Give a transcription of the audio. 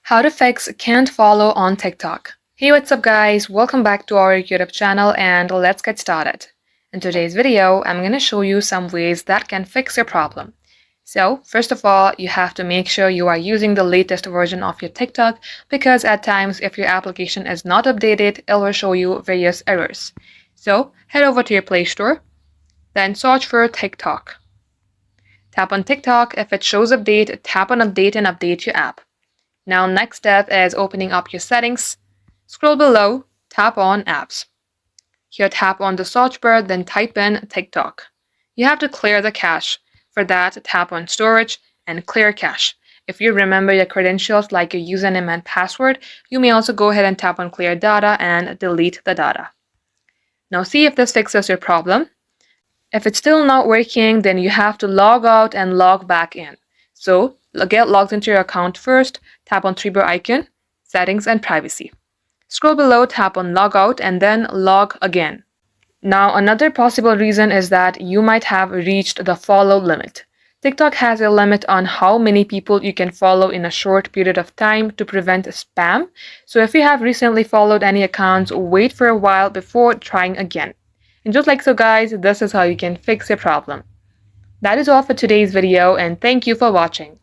How to fix can't follow on TikTok. Hey, what's up guys? Welcome back to our YouTube channel and let's get started. In today's video, I'm going to show you some ways that can fix your problem. So, first of all, you have to make sure you are using the latest version of your TikTok because at times if your application is not updated, it will show you various errors. So, head over to your Play Store, then search for TikTok. Tap on TikTok. If it shows update, tap on update and update your app. Now next step is opening up your settings. Scroll below, tap on apps. Here tap on the search bar, then type in TikTok. You have to clear the cache. For that, tap on storage and clear cache. If you remember your credentials like your username and password, you may also go ahead and tap on clear data and delete the data. Now see if this fixes your problem. If it's still not working, then you have to log out and log back in. So get logged into your account first, tap on three-bar icon, settings and privacy. Scroll below, tap on log out and then log again. Now another possible reason is that you might have reached the follow limit. TikTok has a limit on how many people you can follow in a short period of time to prevent spam. So if you have recently followed any accounts, wait for a while before trying again. And just like so guys, this is how you can fix your problem. That is all for today's video and thank you for watching.